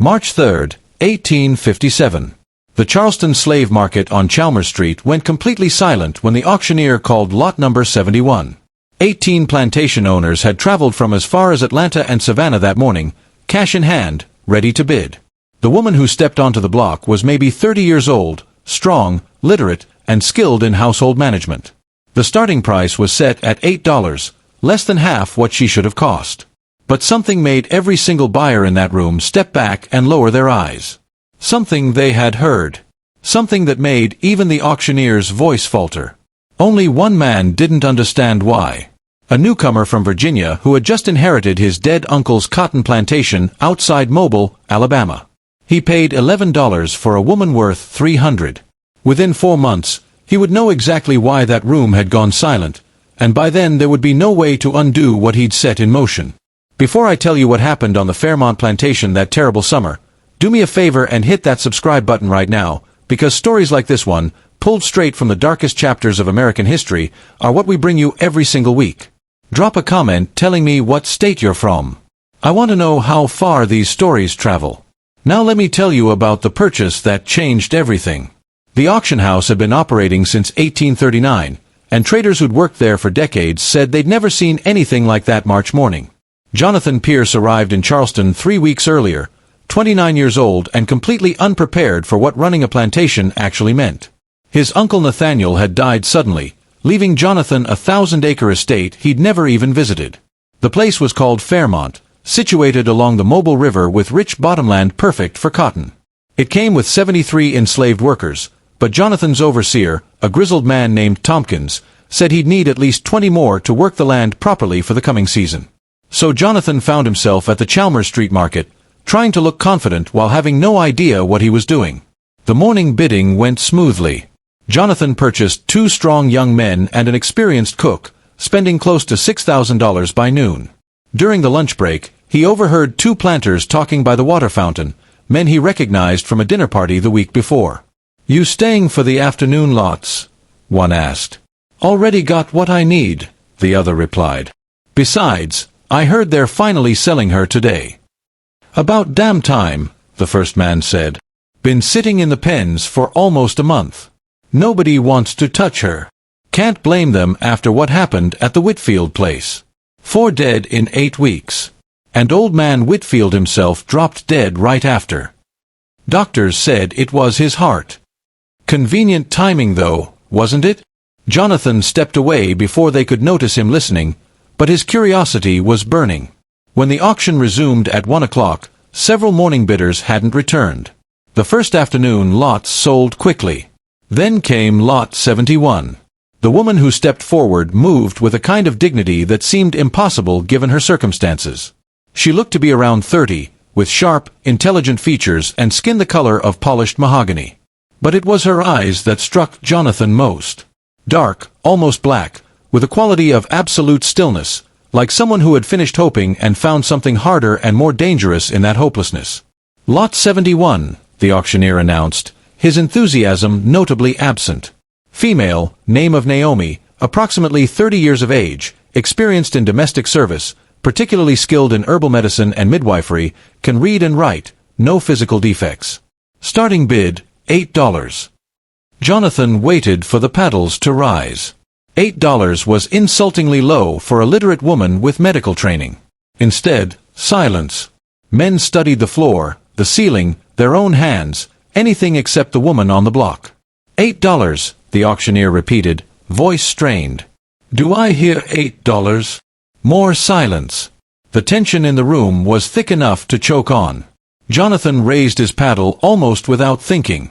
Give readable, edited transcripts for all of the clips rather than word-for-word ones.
March 3, 1857. The Charleston slave market on Chalmers Street went completely silent when the auctioneer called lot number 71. 18 plantation owners had traveled from as far as Atlanta and Savannah that morning, cash in hand, ready to bid. The woman who stepped onto the block was maybe 30 years old, strong, literate, and skilled in household management. The starting price was set at $8, less than half what she should have cost. But something made every single buyer in that room step back and lower their eyes. Something they had heard. Something that made even the auctioneer's voice falter. Only one man didn't understand why. A newcomer from Virginia who had just inherited his dead uncle's cotton plantation outside Mobile, Alabama. He paid $11 for a woman worth $300. Within 4 months, he would know exactly why that room had gone silent, and by then there would be no way to undo what he'd set in motion. Before I tell you what happened on the Fairmont plantation that terrible summer, do me a favor and hit that subscribe button right now, because stories like this one, pulled straight from the darkest chapters of American history, are what we bring you every single week. Drop a comment telling me what state you're from. I want to know how far these stories travel. Now let me tell you about the purchase that changed everything. The auction house had been operating since 1839, and traders who'd worked there for decades said they'd never seen anything like that March morning. Jonathan Pierce arrived in Charleston 3 weeks earlier, 29 years old and completely unprepared for what running a plantation actually meant. His uncle Nathaniel had died suddenly, leaving Jonathan a 1,000-acre estate he'd never even visited. The place was called Fairmont, situated along the Mobile River with rich bottomland perfect for cotton. It came with 73 enslaved workers, but Jonathan's overseer, a grizzled man named Tompkins, said he'd need at least 20 more to work the land properly for the coming season. So Jonathan found himself at the Chalmers Street Market, trying to look confident while having no idea what he was doing. The morning bidding went smoothly. Jonathan purchased 2 strong young men and an experienced cook, spending close to $6,000 by noon. During the lunch break, he overheard 2 planters talking by the water fountain, men he recognized from a dinner party the week before. "You staying for the afternoon lots?" one asked. "Already got what I need," the other replied. "Besides, I heard they're finally selling her today." "About damn time," the first man said. "Been sitting in the pens for almost a month. Nobody wants to touch her. Can't blame them after what happened at the Whitfield place. 4 dead in 8 weeks. And old man Whitfield himself dropped dead right after. Doctors said it was his heart. Convenient timing though, wasn't it?" Jonathan stepped away before they could notice him listening, but his curiosity was burning. When the auction resumed at 1 o'clock, several morning bidders hadn't returned. The first afternoon lots sold quickly. Then came lot 71. The woman who stepped forward moved with a kind of dignity that seemed impossible given her circumstances. She looked to be around 30, with sharp, intelligent features and skin the color of polished mahogany. But it was her eyes that struck Jonathan most. Dark, almost black, with a quality of absolute stillness, like someone who had finished hoping and found something harder and more dangerous in that hopelessness. "Lot 71, the auctioneer announced, his enthusiasm notably absent. "Female, name of Naomi, approximately 30 years of age, experienced in domestic service, particularly skilled in herbal medicine and midwifery, can read and write, no physical defects. Starting bid, $8. Jonathan waited for the paddles to rise. $8 was insultingly low for a literate woman with medical training. Instead, silence. Men studied the floor, the ceiling, their own hands, anything except the woman on the block. $8, the auctioneer repeated, voice strained. "Do I hear $8? More silence. The tension in the room was thick enough to choke on. Jonathan raised his paddle almost without thinking.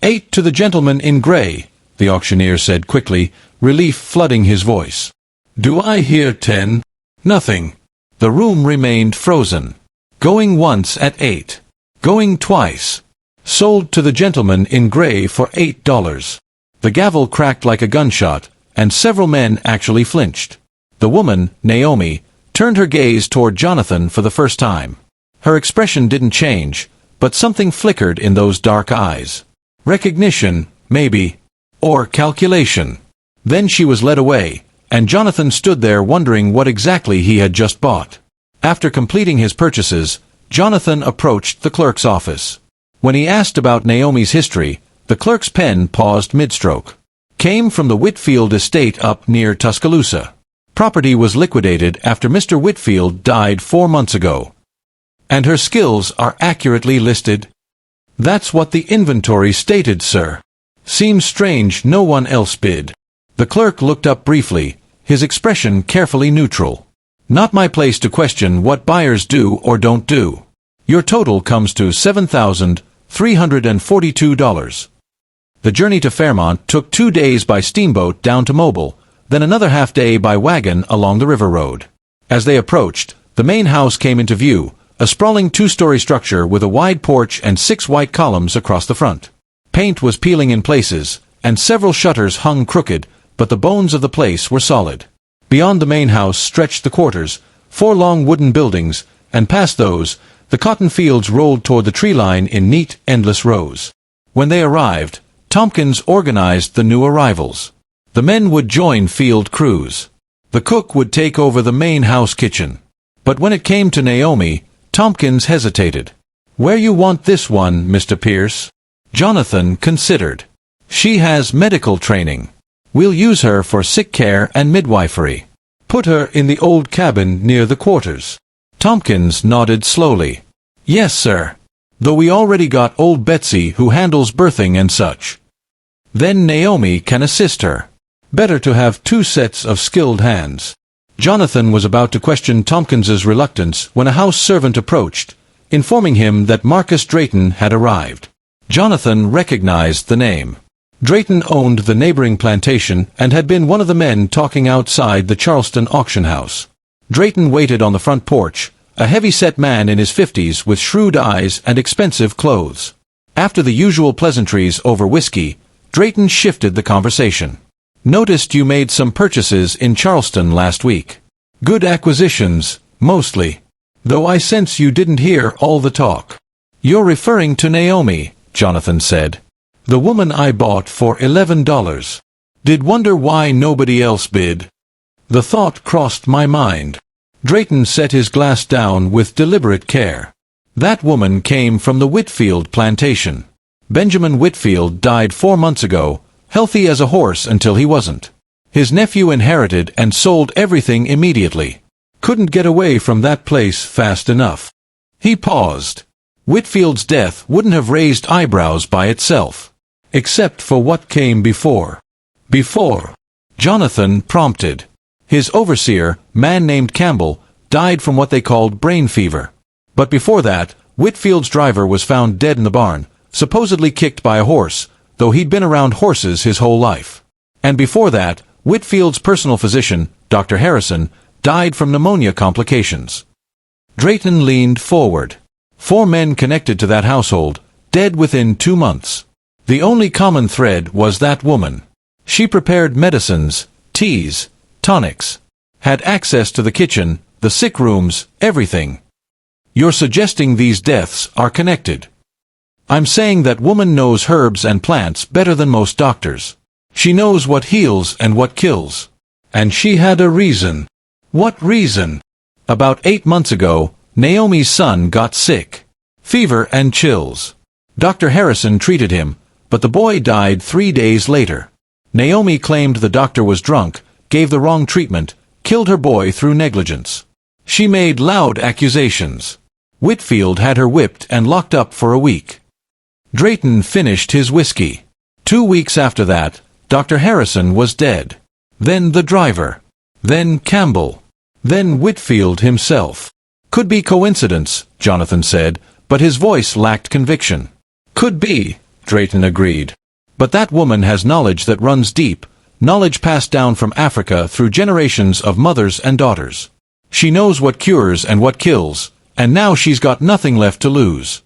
"8 to the gentleman in gray," the auctioneer said quickly, relief flooding his voice. "Do I hear 10? Nothing. The room remained frozen. Going once at 8. Going twice. Sold to the gentleman in gray for $8. The gavel cracked like a gunshot, and several men actually flinched. The woman, Naomi, turned her gaze toward Jonathan for the first time. Her expression didn't change, but something flickered in those dark eyes. Recognition, maybe. Or calculation. Then she was led away, and Jonathan stood there wondering what exactly he had just bought. After completing his purchases, Jonathan approached the clerk's office. When he asked about Naomi's history, the clerk's pen paused mid-stroke. Came from the Whitfield estate up near Tuscaloosa. Property was liquidated after Mr. Whitfield died 4 months ago. And her skills are accurately listed? That's what the inventory stated, sir. Seems strange no one else bid. The clerk looked up briefly, his expression carefully neutral. Not my place to question what buyers do or don't do. Your total comes to $7,342. The journey to Fairmont took 2 days by steamboat down to Mobile, then another half-day by wagon along the river road. As they approached, the main house came into view, a sprawling 2-story structure with a wide porch and 6 white columns across the front. Paint was peeling in places, and several shutters hung crooked, but the bones of the place were solid. Beyond the main house stretched the quarters, 4 long wooden buildings, and past those, the cotton fields rolled toward the tree line in neat, endless rows. When they arrived, Tompkins organized the new arrivals. The men would join field crews. The cook would take over the main house kitchen. But when it came to Naomi, Tompkins hesitated. "Where you want this one, Mr. Pierce?" Jonathan considered. "She has medical training. We'll use her for sick care and midwifery. Put her in the old cabin near the quarters." Tompkins nodded slowly. "Yes, sir. Though we already got old Betsy who handles birthing and such. Then Naomi can assist her. Better to have 2 sets of skilled hands." Jonathan was about to question Tompkins's reluctance when a house servant approached, informing him that Marcus Drayton had arrived. Jonathan recognized the name. Drayton owned the neighboring plantation and had been one of the men talking outside the Charleston auction house. Drayton waited on the front porch, a heavy-set man in his 50s with shrewd eyes and expensive clothes. After the usual pleasantries over whiskey, Drayton shifted the conversation. "Noticed you made some purchases in Charleston last week. Good acquisitions, mostly. Though I sense you didn't hear all the talk." "You're referring to Naomi," Jonathan said. "The woman I bought for $11. Did wonder why nobody else bid." The thought crossed my mind. Drayton set his glass down with deliberate care. "That woman came from the Whitfield plantation. Benjamin Whitfield died 4 months ago, healthy as a horse until he wasn't. His nephew inherited and sold everything immediately. Couldn't get away from that place fast enough." He paused. Whitfield's death wouldn't have raised eyebrows by itself. Except for what came before. "Before?" Jonathan prompted. "His overseer, man named Campbell, died from what they called brain fever. But before that, Whitfield's driver was found dead in the barn, supposedly kicked by a horse, though he'd been around horses his whole life. And before that, Whitfield's personal physician, Dr. Harrison, died from pneumonia complications." Drayton leaned forward. 4 men connected to that household, dead within 2 months. The only common thread was that woman. She prepared medicines, teas, tonics. Had access to the kitchen, the sick rooms, everything. "You're suggesting these deaths are connected?" "I'm saying that woman knows herbs and plants better than most doctors. She knows what heals and what kills. And she had a reason." "What reason?" "About 8 months ago, Naomi's son got sick. Fever and chills. Dr. Harrison treated him, but the boy died 3 days later. Naomi claimed the doctor was drunk, gave the wrong treatment, killed her boy through negligence. She made loud accusations. Whitfield had her whipped and locked up for a week." Drayton finished his whiskey. 2 weeks after that, Dr. Harrison was dead. Then the driver. Then Campbell. Then Whitfield himself. "Could be coincidence," Jonathan said, but his voice lacked conviction. "Could be," Drayton agreed. "But that woman has knowledge that runs deep, knowledge passed down from Africa through generations of mothers and daughters. She knows what cures and what kills, and now she's got nothing left to lose."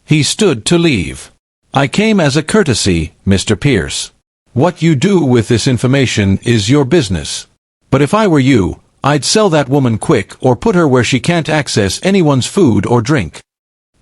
He stood to leave. "I came as a courtesy, Mr. Pierce. What you do with this information is your business. But if I were you, I'd sell that woman quick or put her where she can't access anyone's food or drink."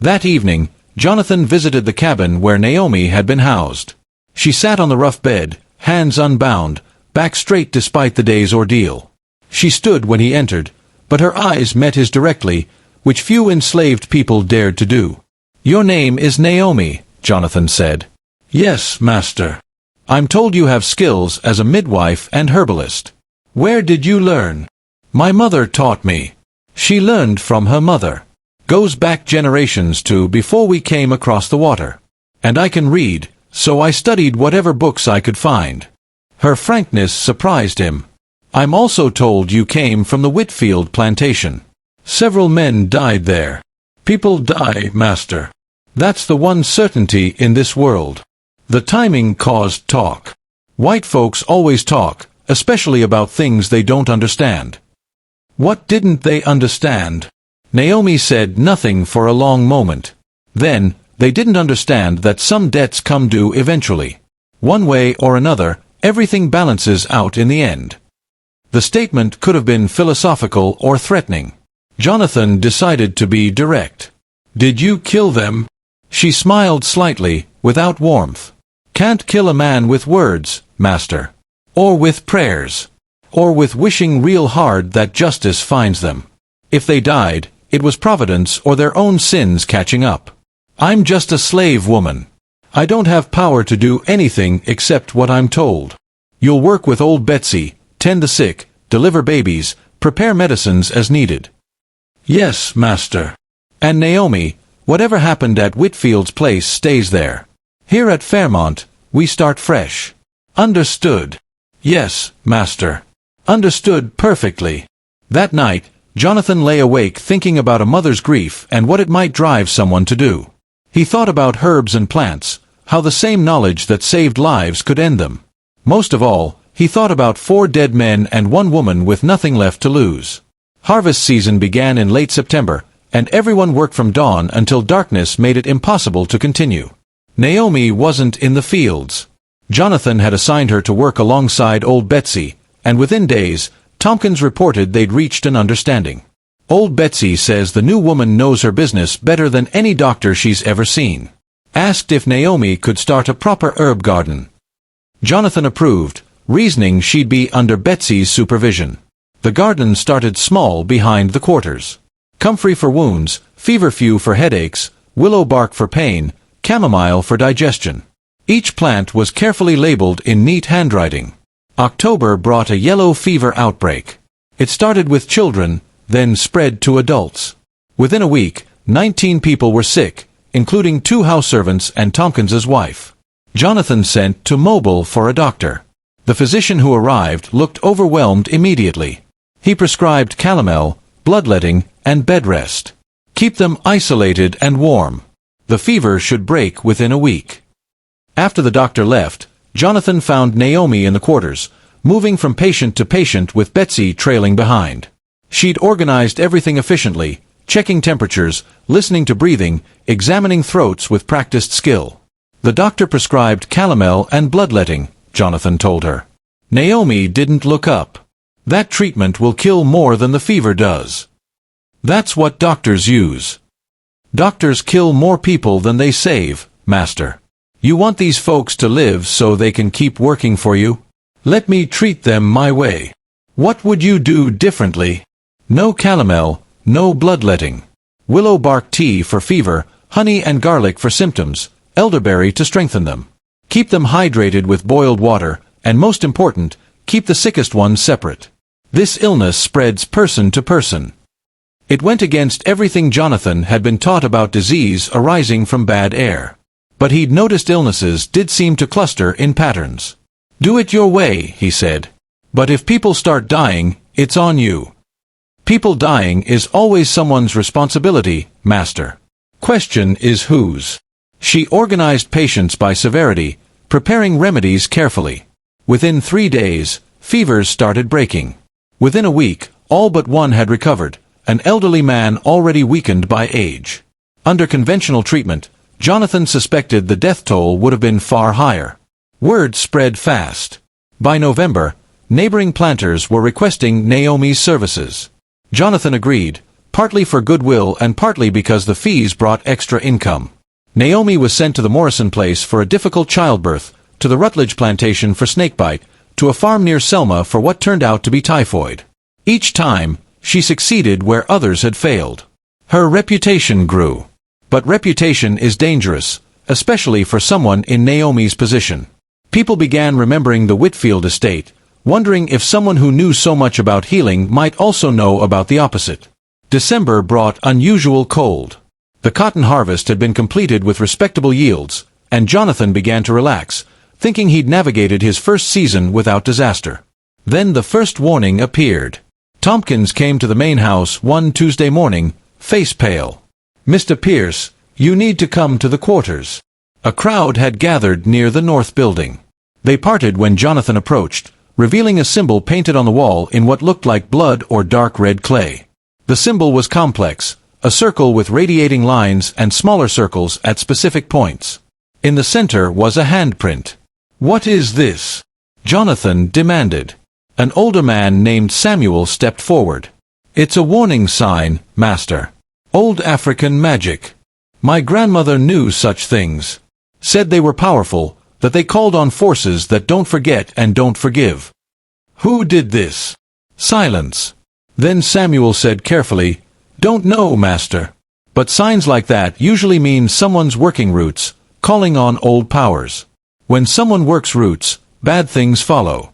That evening, Jonathan visited the cabin where Naomi had been housed. She sat on the rough bed, hands unbound, back straight despite the day's ordeal. She stood when he entered, but her eyes met his directly, which few enslaved people dared to do. "Your name is Naomi," Jonathan said. "Yes, master. I'm told you have skills as a midwife and herbalist." "Where did you learn?" "My mother taught me." "She learned from her mother. Goes back generations to before we came across the water. And I can read, so I studied whatever books I could find." Her frankness surprised him. "I'm also told you came from the Whitfield plantation. Several men died there." "People die, master. That's the one certainty in this world." The timing caused talk. White folks always talk, especially about things they don't understand. What didn't they understand? Naomi said nothing for a long moment. Then, they didn't understand that some debts come due eventually. One way or another, everything balances out in the end. The statement could have been philosophical or threatening. Jonathan decided to be direct. "Did you kill them?" She smiled slightly, without warmth. "Can't kill a man with words, master. Or with prayers. Or with wishing real hard that justice finds them. If they died, it was Providence or their own sins catching up. I'm just a slave woman. I don't have power to do anything except what I'm told. You'll work with old Betsy, tend the sick, deliver babies, prepare medicines as needed." "Yes, master." "And Naomi, whatever happened at Whitfield's place stays there. Here at Fairmont, we start fresh." "Understood." "Yes, master." "Understood perfectly." That night, Jonathan lay awake thinking about a mother's grief and what it might drive someone to do. He thought about herbs and plants, how the same knowledge that saved lives could end them. Most of all, he thought about 4 dead men and 1 woman with nothing left to lose. Harvest season began in late September, and everyone worked from dawn until darkness made it impossible to continue. Naomi wasn't in the fields. Jonathan had assigned her to work alongside old Betsy, and within days, Tompkins reported they'd reached an understanding. Old Betsy says the new woman knows her business better than any doctor she's ever seen. Asked if Naomi could start a proper herb garden. Jonathan approved, reasoning she'd be under Betsy's supervision. The garden started small behind the quarters. Comfrey for wounds, feverfew for headaches, willow bark for pain, chamomile for digestion. Each plant was carefully labeled in neat handwriting. October brought a yellow fever outbreak. It started with children, then spread to adults. Within a week, 19 people were sick, including 2 house servants and Tompkins's wife. Jonathan sent to Mobile for a doctor. The physician who arrived looked overwhelmed immediately. He prescribed calomel, bloodletting, and bed rest. Keep them isolated and warm. The fever should break within a week. After the doctor left, Jonathan found Naomi in the quarters, moving from patient to patient with Betsy trailing behind. She'd organized everything efficiently, checking temperatures, listening to breathing, examining throats with practiced skill. The doctor prescribed calomel and bloodletting, Jonathan told her. Naomi didn't look up. That treatment will kill more than the fever does. That's what doctors use. Doctors kill more people than they save, master. You want these folks to live so they can keep working for you? Let me treat them my way. What would you do differently? No calomel, no bloodletting. Willow bark tea for fever, honey and garlic for symptoms, elderberry to strengthen them. Keep them hydrated with boiled water, and most important, keep the sickest ones separate. This illness spreads person to person. It went against everything Jonathan had been taught about disease arising from bad air. But he'd noticed illnesses did seem to cluster in patterns. Do it your way, he said. But if people start dying, it's on you. People dying is always someone's responsibility, master. Question is whose? She organized patients by severity, preparing remedies carefully. Within 3 days, fevers started breaking. Within a week, all but one had recovered, an elderly man already weakened by age. Under conventional treatment, Jonathan suspected the death toll would have been far higher. Word spread fast. By November, neighboring planters were requesting Naomi's services. Jonathan agreed, partly for goodwill and partly because the fees brought extra income. Naomi was sent to the Morrison place for a difficult childbirth, to the Rutledge plantation for snakebite, to a farm near Selma for what turned out to be typhoid. Each time, she succeeded where others had failed. Her reputation grew. But reputation is dangerous, especially for someone in Naomi's position. People began remembering the Whitfield estate, wondering if someone who knew so much about healing might also know about the opposite. December brought unusual cold. The cotton harvest had been completed with respectable yields, and Jonathan began to relax, thinking he'd navigated his first season without disaster. Then the first warning appeared. Tompkins came to the main house one Tuesday morning, face pale. "Mr. Pierce, you need to come to the quarters." A crowd had gathered near the north building. They parted when Jonathan approached, revealing a symbol painted on the wall in what looked like blood or dark red clay. The symbol was complex, a circle with radiating lines and smaller circles at specific points. In the center was a handprint. "What is this?" Jonathan demanded. An older man named Samuel stepped forward. "It's a warning sign, Master. Old African magic. My grandmother knew such things. Said they were powerful, that they called on forces that don't forget and don't forgive." "Who did this?" Silence. Then Samuel said carefully, "Don't know, Master. But signs like that usually mean someone's working roots, calling on old powers. When someone works roots, bad things follow."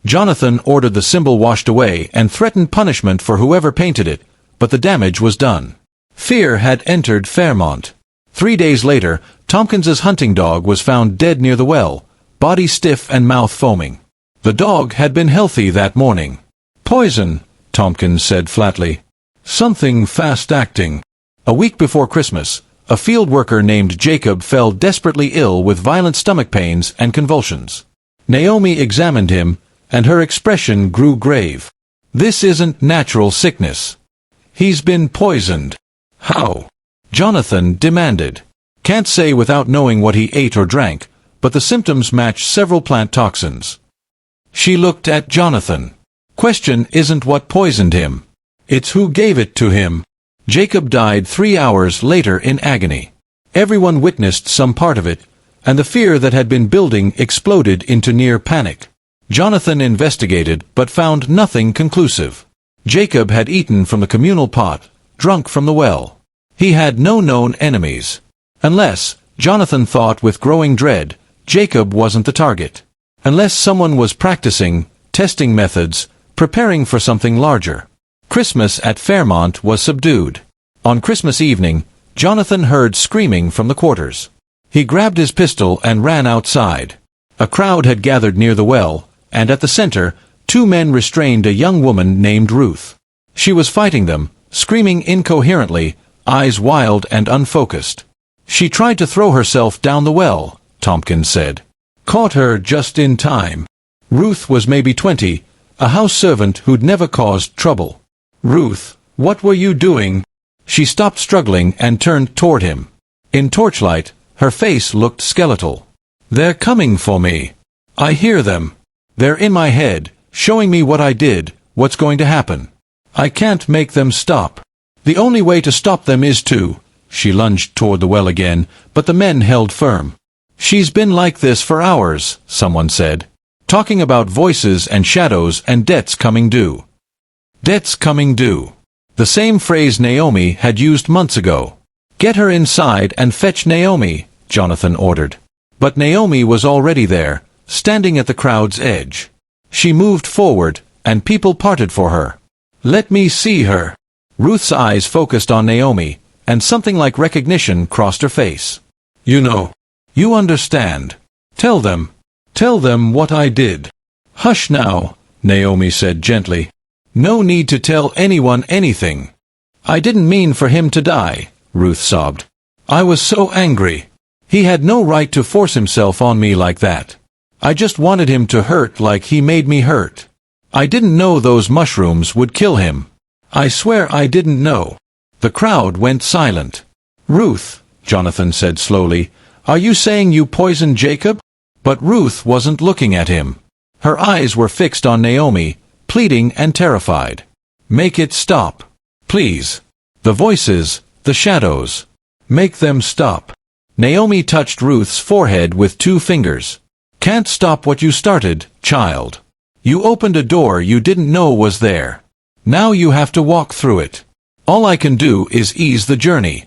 Jonathan ordered the symbol washed away and threatened punishment for whoever painted it, but the damage was done. Fear had entered Fairmont. 3 days later, Tompkins's hunting dog was found dead near the well, body stiff and mouth foaming. The dog had been healthy that morning. "Poison," Tompkins said flatly. "Something fast-acting." A week before Christmas, a field worker named Jacob fell desperately ill with violent stomach pains and convulsions. Naomi examined him, and her expression grew grave. "This isn't natural sickness. He's been poisoned." "How?" Jonathan demanded. "Can't say without knowing what he ate or drank, but the symptoms match several plant toxins." She looked at Jonathan. "Question isn't what poisoned him. It's who gave it to him." Jacob died 3 hours later in agony. Everyone witnessed some part of it, and the fear that had been building exploded into near panic. Jonathan investigated, but found nothing conclusive. Jacob had eaten from the communal pot, drunk from the well. He had no known enemies. Unless, Jonathan thought with growing dread, Jacob wasn't the target. Unless someone was practicing, testing methods, preparing for something larger. Christmas at Fairmont was subdued. On Christmas evening, Jonathan heard screaming from the quarters. He grabbed his pistol and ran outside. A crowd had gathered near the well, and at the center, 2 men restrained a young woman named Ruth. She was fighting them, screaming incoherently, eyes wild and unfocused. "She tried to throw herself down the well," Tompkins said. "Caught her just in time." Ruth was maybe 20, a house servant who'd never caused trouble. "Ruth, what were you doing?" She stopped struggling and turned toward him. In torchlight, her face looked skeletal. "They're coming for me. I hear them. They're in my head, showing me what I did, what's going to happen. I can't make them stop. The only way to stop them is to—" She lunged toward the well again, but the men held firm. "She's been like this for hours," someone said. "Talking about voices and shadows and debts coming due." Debts coming due. The same phrase Naomi had used months ago. "Get her inside and fetch Naomi," Jonathan ordered. But Naomi was already there, standing at the crowd's edge. She moved forward, and people parted for her. "Let me see her." Ruth's eyes focused on Naomi, and something like recognition crossed her face. "You know. You understand. Tell them. Tell them what I did." "Hush now," Naomi said gently. "No need to tell anyone anything." "I didn't mean for him to die," Ruth sobbed. "I was so angry. He had no right to force himself on me like that. I just wanted him to hurt like he made me hurt. I didn't know those mushrooms would kill him. I swear I didn't know." The crowd went silent. "Ruth," Jonathan said slowly, "are you saying you poisoned Jacob?" But Ruth wasn't looking at him. Her eyes were fixed on Naomi, pleading and terrified. "Make it stop. Please. The voices, the shadows. Make them stop." Naomi touched Ruth's forehead with 2 fingers. "Can't stop what you started, child. You opened a door you didn't know was there. Now you have to walk through it. All I can do is ease the journey."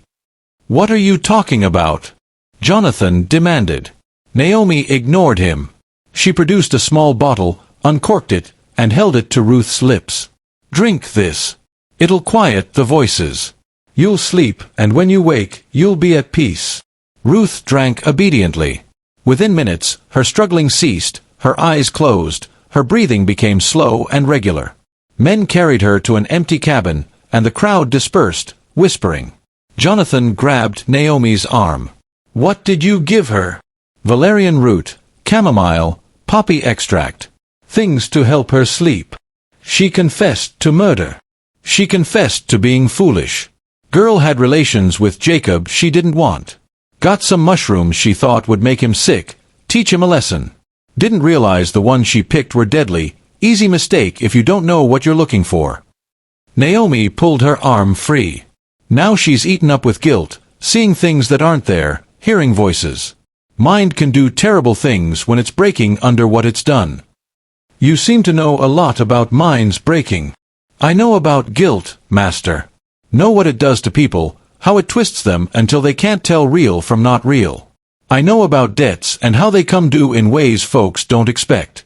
"What are you talking about?" Jonathan demanded. Naomi ignored him. She produced a small bottle, uncorked it, and held it to Ruth's lips. "Drink this. It'll quiet the voices. You'll sleep, and when you wake, you'll be at peace." Ruth drank obediently. Within minutes, her struggling ceased, her eyes closed, her breathing became slow and regular. Men carried her to an empty cabin, and the crowd dispersed, whispering. Jonathan grabbed Naomi's arm. "What did you give her?" "Valerian root, chamomile, poppy extract. Things to help her sleep." She confessed to murder. She confessed to being foolish. Girl had relations with Jacob she didn't want. Got some mushrooms she thought would make him sick, teach him a lesson. Didn't realize the ones she picked were deadly. Easy mistake if you don't know what you're looking for. Naomi pulled her arm free. Now she's eaten up with guilt, seeing things that aren't there, hearing voices. Mind can do terrible things when it's breaking under what it's done. "You seem to know a lot about minds breaking." "I know about guilt, Master. Know what it does to people, how it twists them until they can't tell real from not real. I know about debts and how they come due in ways folks don't expect."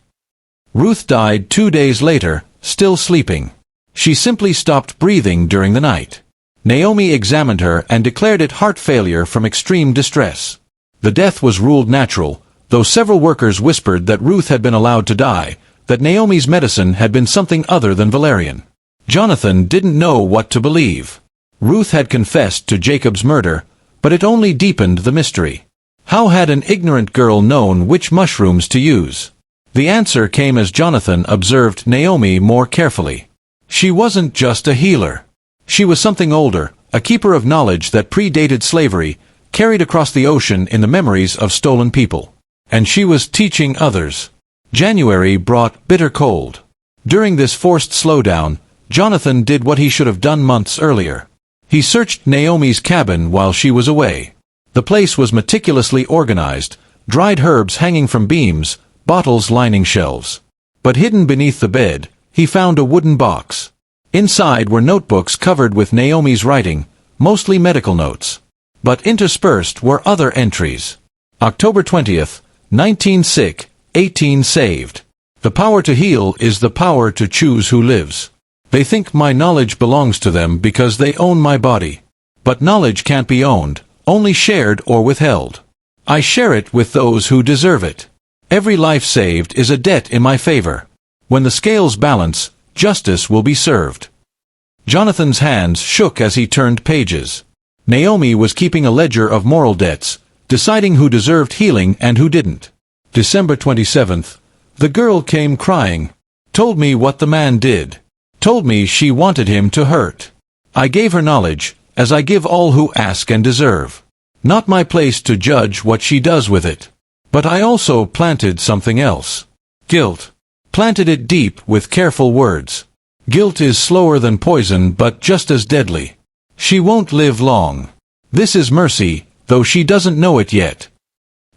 Ruth died 2 days later, still sleeping. She simply stopped breathing during the night. Naomi examined her and declared it heart failure from extreme distress. The death was ruled natural, though several workers whispered that Ruth had been allowed to die, that Naomi's medicine had been something other than valerian. Jonathan didn't know what to believe. Ruth had confessed to Jacob's murder, but it only deepened the mystery. How had an ignorant girl known which mushrooms to use? The answer came as Jonathan observed Naomi more carefully. She wasn't just a healer. She was something older, a keeper of knowledge that predated slavery, carried across the ocean in the memories of stolen people. And she was teaching others. January brought bitter cold. During this forced slowdown, Jonathan did what he should have done months earlier. He searched Naomi's cabin while she was away. The place was meticulously organized, dried herbs hanging from beams, bottles lining shelves. But hidden beneath the bed, he found a wooden box. Inside were notebooks covered with Naomi's writing, mostly medical notes. But interspersed were other entries. October 20th, 19 sick, 18 saved. The power to heal is the power to choose who lives. They think my knowledge belongs to them because they own my body. But knowledge can't be owned, only shared or withheld. I share it with those who deserve it. Every life saved is a debt in my favor. When the scales balance, justice will be served. Jonathan's hands shook as he turned pages. Naomi was keeping a ledger of moral debts, deciding who deserved healing and who didn't. December 27th. The girl came crying. Told me what the man did. Told me she wanted him to hurt. I gave her knowledge, as I give all who ask and deserve. Not my place to judge what she does with it. But I also planted something else. Guilt. Planted it deep with careful words. Guilt is slower than poison but just as deadly. She won't live long. This is mercy, though she doesn't know it yet.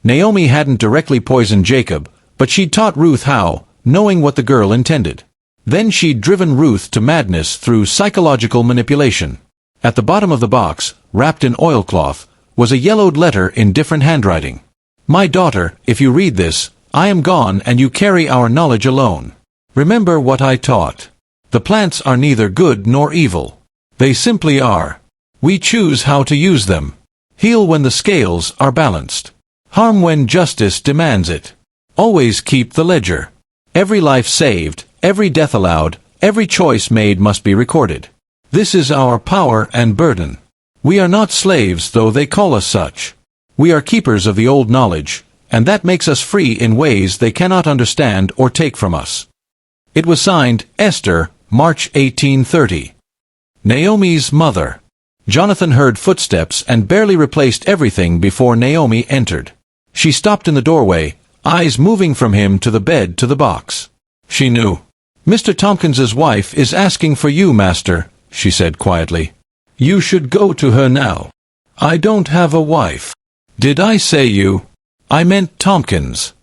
Naomi hadn't directly poisoned Jacob, but she'd taught Ruth how, knowing what the girl intended. Then she'd driven Ruth to madness through psychological manipulation. At the bottom of the box, wrapped in oilcloth, was a yellowed letter in different handwriting. My daughter, if you read this, I am gone and you carry our knowledge alone. Remember what I taught. The plants are neither good nor evil. They simply are. We choose how to use them. Heal when the scales are balanced. Harm when justice demands it. Always keep the ledger. Every life saved, every death allowed, every choice made must be recorded. This is our power and burden. We are not slaves, though they call us such. We are keepers of the old knowledge, and that makes us free in ways they cannot understand or take from us. It was signed, Esther, March 1830. Naomi's mother. Jonathan heard footsteps and barely replaced everything before Naomi entered. She stopped in the doorway, eyes moving from him to the bed to the box. She knew. Mr. Tompkins's wife is asking for you, Master, she said quietly. You should go to her now. I don't have a wife. Did I say you? I meant Tompkins.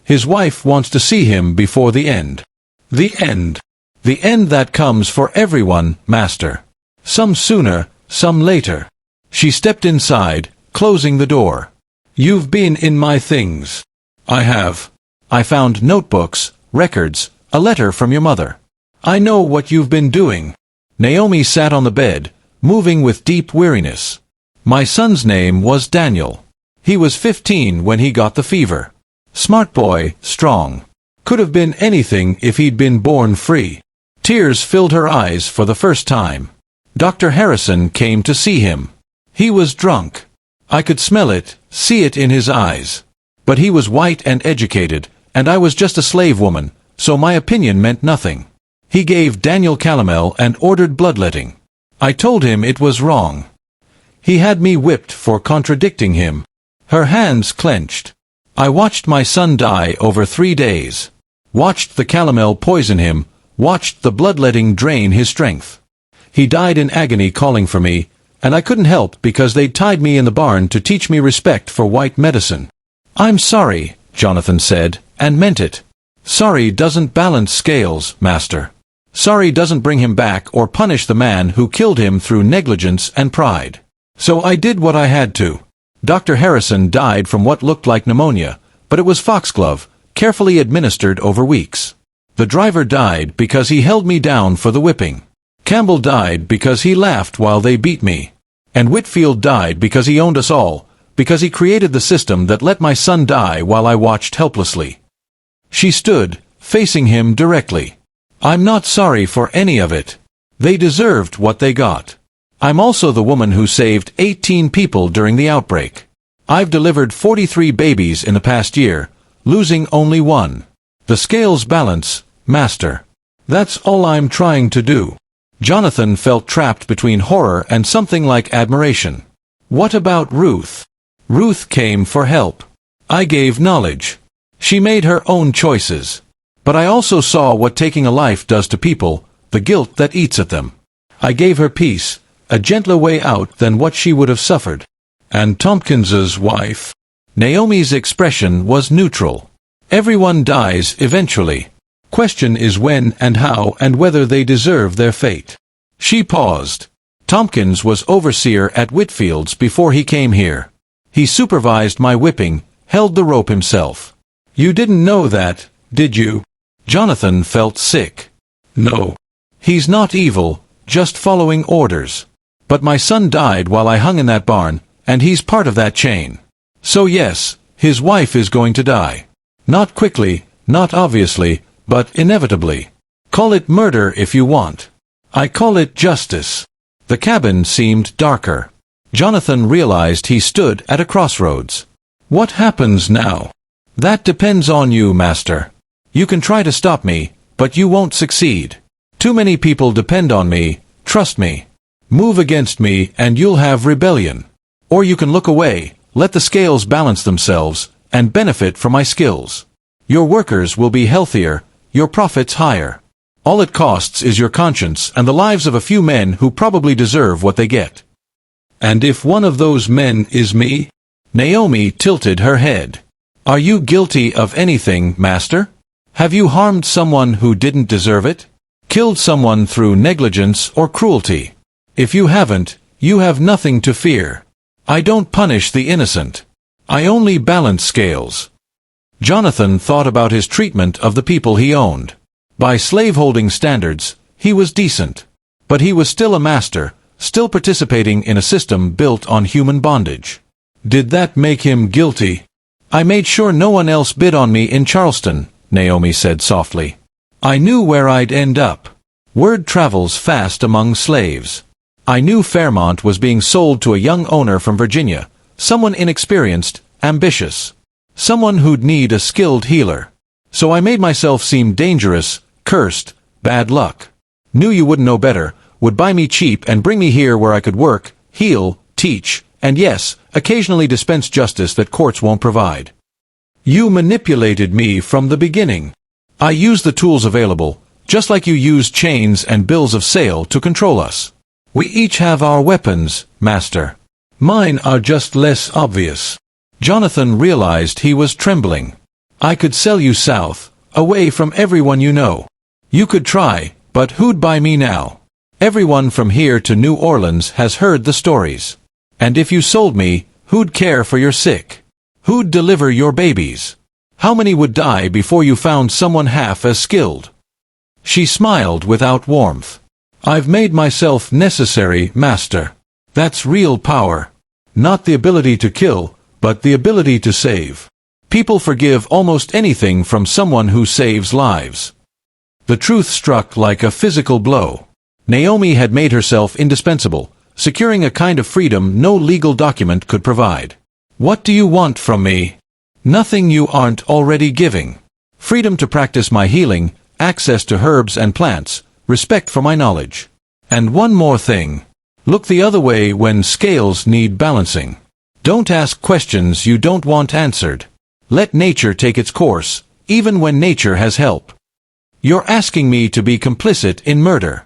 His wife wants to see him before the end. The end. The end that comes for everyone, Master. Some sooner, some later. She stepped inside, closing the door. You've been in my things. I have. I found notebooks, records, a letter from your mother. I know what you've been doing. Naomi sat on the bed, moving with deep weariness. My son's name was Daniel. He was 15 when he got the fever. Smart boy, strong. Could have been anything if he'd been born free. Tears filled her eyes for the first time. Dr. Harrison came to see him. He was drunk. I could smell it, see it in his eyes. But he was white and educated, and I was just a slave woman, so my opinion meant nothing. He gave Daniel calomel and ordered bloodletting. I told him it was wrong. He had me whipped for contradicting him. Her hands clenched. I watched my son die over 3 days. Watched the calomel poison him, watched the bloodletting drain his strength. He died in agony calling for me, and I couldn't help because they'd tied me in the barn to teach me respect for white medicine. I'm sorry, Jonathan said, and meant it. Sorry doesn't balance scales, master. Sorry doesn't bring him back or punish the man who killed him through negligence and pride. So I did what I had to. Dr. Harrison died from what looked like pneumonia, but it was foxglove, carefully administered over weeks. The driver died because he held me down for the whipping. Campbell died because he laughed while they beat me. And Whitfield died because he owned us all, because he created the system that let my son die while I watched helplessly. She stood, facing him directly. I'm not sorry for any of it. They deserved what they got. I'm also the woman who saved 18 people during the outbreak. I've delivered 43 babies in the past year, losing only one. The scales balance, master. That's all I'm trying to do. Jonathan felt trapped between horror and something like admiration. What about Ruth? Ruth came for help. I gave knowledge. She made her own choices. But I also saw what taking a life does to people, the guilt that eats at them. I gave her peace, a gentler way out than what she would have suffered. And Tompkins's wife? Naomi's expression was neutral. Everyone dies eventually. Question is when and how and whether they deserve their fate. She paused. Tompkins was overseer at Whitfield's before he came here. He supervised my whipping, held the rope himself. You didn't know that, did you? Jonathan felt sick. No. He's not evil, just following orders. But my son died while I hung in that barn, and he's part of that chain. So yes, his wife is going to die. Not quickly, not obviously, but inevitably. Call it murder if you want. I call it justice. The cabin seemed darker. Jonathan realized he stood at a crossroads. What happens now? That depends on you, master. You can try to stop me, but you won't succeed. Too many people depend on me, trust me. Move against me and you'll have rebellion. Or you can look away, let the scales balance themselves, and benefit from my skills. Your workers will be healthier, your profits higher. All it costs is your conscience and the lives of a few men who probably deserve what they get. And if one of those men is me? Naomi tilted her head. Are you guilty of anything, master? Have you harmed someone who didn't deserve it? Killed someone through negligence or cruelty? If you haven't, you have nothing to fear. I don't punish the innocent. I only balance scales. Jonathan thought about his treatment of the people he owned. By slaveholding standards, he was decent. But he was still a master, still participating in a system built on human bondage. Did that make him guilty? I made sure no one else bid on me in Charleston, Naomi said softly. I knew where I'd end up. Word travels fast among slaves. I knew Fairmont was being sold to a young owner from Virginia, someone inexperienced, ambitious. Someone who'd need a skilled healer. So I made myself seem dangerous, cursed, bad luck. Knew you wouldn't know better, would buy me cheap and bring me here where I could work, heal, teach, and yes, occasionally dispense justice that courts won't provide. You manipulated me from the beginning. I used the tools available, just like you used chains and bills of sale to control us. We each have our weapons, master. Mine are just less obvious. Jonathan realized he was trembling. I could sell you south, away from everyone you know. You could try, but who'd buy me now? Everyone from here to New Orleans has heard the stories. And if you sold me, who'd care for your sick? Who'd deliver your babies? How many would die before you found someone half as skilled? She smiled without warmth. I've made myself necessary, master. That's real power. Not the ability to kill, but the ability to save. People forgive almost anything from someone who saves lives. The truth struck like a physical blow. Naomi had made herself indispensable, securing a kind of freedom no legal document could provide. What do you want from me? Nothing you aren't already giving. Freedom to practice my healing, access to herbs and plants, respect for my knowledge. And one more thing. Look the other way when scales need balancing. Don't ask questions you don't want answered. Let nature take its course, even when nature has help. You're asking me to be complicit in murder.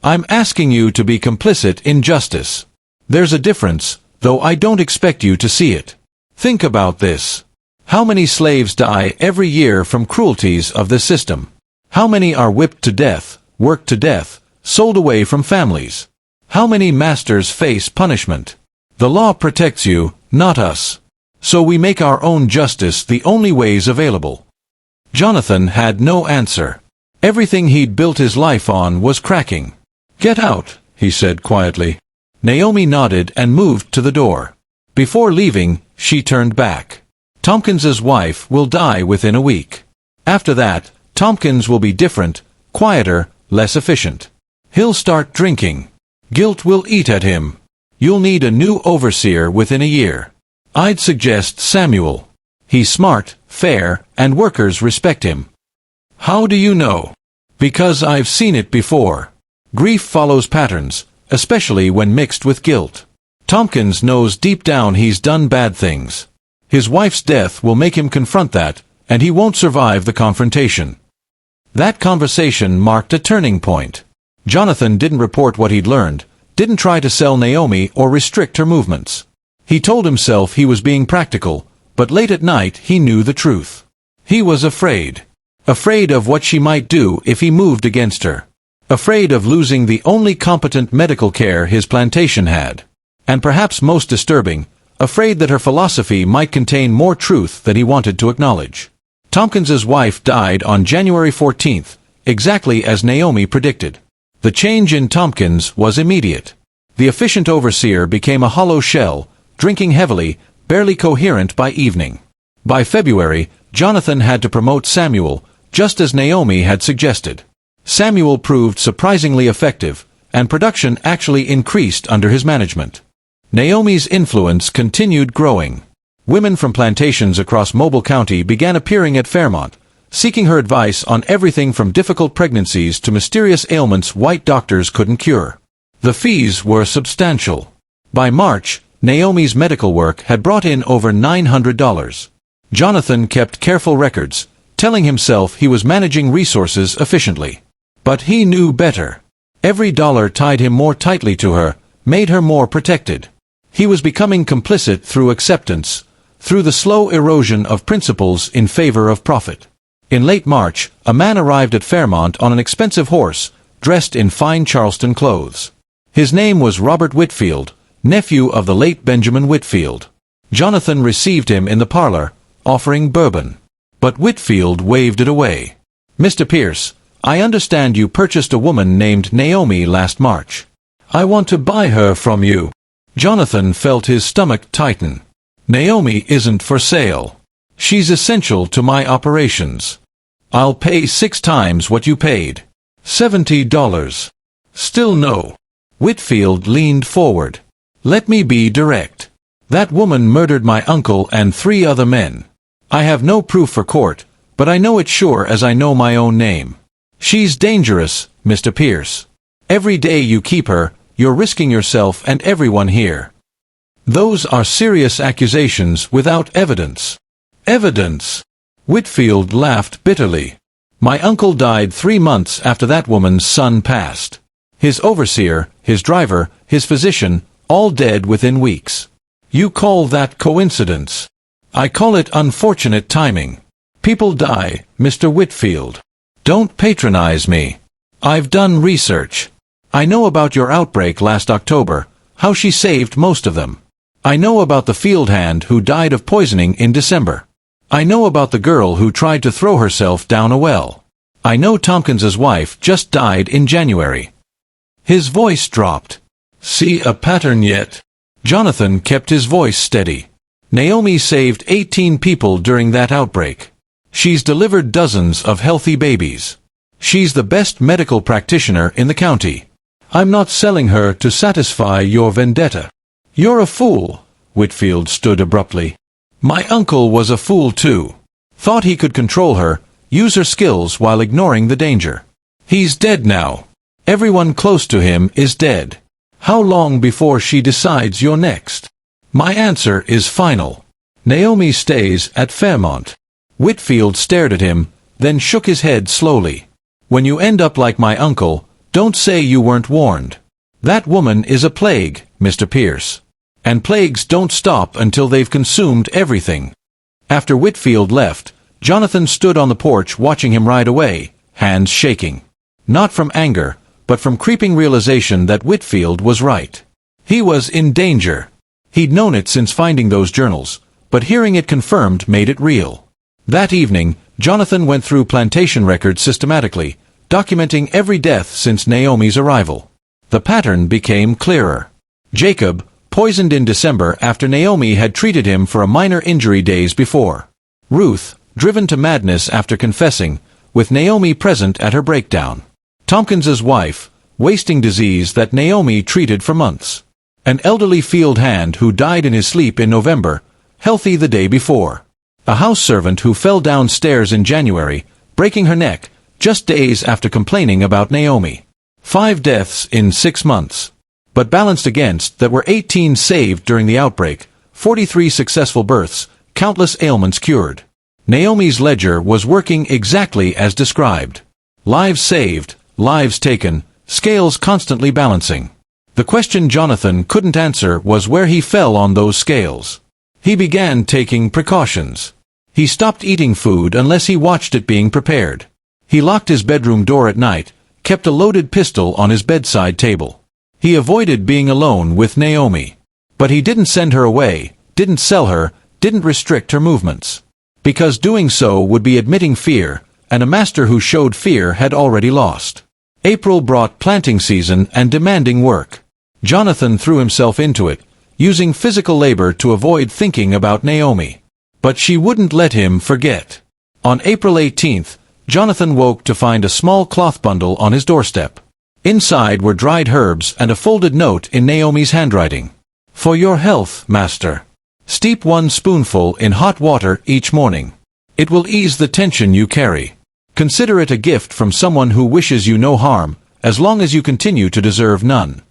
I'm asking you to be complicit in justice. There's a difference, though I don't expect you to see it. Think about this. How many slaves die every year from cruelties of this system? How many are whipped to death, worked to death, sold away from families? How many masters face punishment? The law protects you, not us. So we make our own justice the only ways available. Jonathan had no answer. Everything he'd built his life on was cracking. Get out, he said quietly. Naomi nodded and moved to the door. Before leaving, she turned back. Tompkins's wife will die within a week. After that, Tompkins will be different, quieter, less efficient. He'll start drinking. Guilt will eat at him. You'll need a new overseer within a year. I'd suggest Samuel. He's smart, fair, and workers respect him. How do you know? Because I've seen it before. Grief follows patterns, especially when mixed with guilt. Tompkins knows deep down he's done bad things. His wife's death will make him confront that, and he won't survive the confrontation. That conversation marked a turning point. Jonathan didn't report what he'd learned, didn't try to sell Naomi or restrict her movements. He told himself he was being practical, but late at night he knew the truth. He was afraid. Afraid of what she might do if he moved against her. Afraid of losing the only competent medical care his plantation had. And perhaps most disturbing, afraid that her philosophy might contain more truth than he wanted to acknowledge. Tompkins's wife died on January 14th, exactly as Naomi predicted. The change in Tompkins was immediate. The efficient overseer became a hollow shell, drinking heavily, barely coherent by evening. By February, Jonathan had to promote Samuel, just as Naomi had suggested. Samuel proved surprisingly effective, and production actually increased under his management. Naomi's influence continued growing. Women from plantations across Mobile County began appearing at Fairmont, seeking her advice on everything from difficult pregnancies to mysterious ailments white doctors couldn't cure. The fees were substantial. By March, Naomi's medical work had brought in over $900. Jonathan kept careful records, telling himself he was managing resources efficiently. But he knew better. Every dollar tied him more tightly to her, made her more protected. He was becoming complicit through acceptance, through the slow erosion of principles in favor of profit. In late March, a man arrived at Fairmont on an expensive horse, dressed in fine Charleston clothes. His name was Robert Whitfield, nephew of the late Benjamin Whitfield. Jonathan received him in the parlor, offering bourbon. But Whitfield waved it away. Mr. Pierce, I understand you purchased a woman named Naomi last March. I want to buy her from you. Jonathan felt his stomach tighten. Naomi isn't for sale. She's essential to my operations. I'll pay 6 times what you paid. $70. Still no. Whitfield leaned forward. Let me be direct. That woman murdered my uncle and 3 other men. I have no proof for court, but I know it sure as I know my own name. She's dangerous, Mr. Pierce. Every day you keep her, you're risking yourself and everyone here. Those are serious accusations without evidence. Evidence? Whitfield laughed bitterly. My uncle died 3 months after that woman's son passed. His overseer, his driver, his physician, all dead within weeks. You call that coincidence? I call it unfortunate timing. People die, Mr. Whitfield. Don't patronize me. I've done research. I know about your outbreak last October, how she saved most of them. I know about the field hand who died of poisoning in December. I know about the girl who tried to throw herself down a well. I know Tompkins's wife just died in January." His voice dropped. "See a pattern yet?" Jonathan kept his voice steady. "Naomi saved 18 people during that outbreak. She's delivered dozens of healthy babies. She's the best medical practitioner in the county. I'm not selling her to satisfy your vendetta." "You're a fool," Whitfield stood abruptly. "My uncle was a fool too. Thought he could control her, use her skills while ignoring the danger. He's dead now. Everyone close to him is dead. How long before she decides you're next?" "My answer is final. Naomi stays at Fairmont." Whitfield stared at him, then shook his head slowly. "When you end up like my uncle, don't say you weren't warned. That woman is a plague, Mr. Pierce. And plagues don't stop until they've consumed everything." After Whitfield left, Jonathan stood on the porch watching him ride away, hands shaking. Not from anger, but from creeping realization that Whitfield was right. He was in danger. He'd known it since finding those journals, but hearing it confirmed made it real. That evening, Jonathan went through Plantation records systematically, documenting every death since Naomi's arrival. The pattern became clearer. Jacob, poisoned in December after Naomi had treated him for a minor injury days before. Ruth, driven to madness after confessing, with Naomi present at her breakdown. Tompkins's wife, wasting disease that Naomi treated for months. An elderly field hand who died in his sleep in November, healthy the day before. A house servant who fell downstairs in January, breaking her neck, just days after complaining about Naomi. 5 deaths in 6 months. But balanced against that were 18 saved during the outbreak, 43 successful births, countless ailments cured. Naomi's ledger was working exactly as described. Lives saved, lives taken, scales constantly balancing. The question Jonathan couldn't answer was where he fell on those scales. He began taking precautions. He stopped eating food unless he watched it being prepared. He locked his bedroom door at night, kept a loaded pistol on his bedside table. He avoided being alone with Naomi. But he didn't send her away, didn't sell her, didn't restrict her movements. Because doing so would be admitting fear, and a master who showed fear had already lost. April brought planting season and demanding work. Jonathan threw himself into it, using physical labor to avoid thinking about Naomi. But she wouldn't let him forget. On April 18th, Jonathan woke to find a small cloth bundle on his doorstep. Inside were dried herbs and a folded note in Naomi's handwriting. "For your health, master. Steep 1 spoonful in hot water each morning. It will ease the tension you carry. Consider it a gift from someone who wishes you no harm, as long as you continue to deserve none."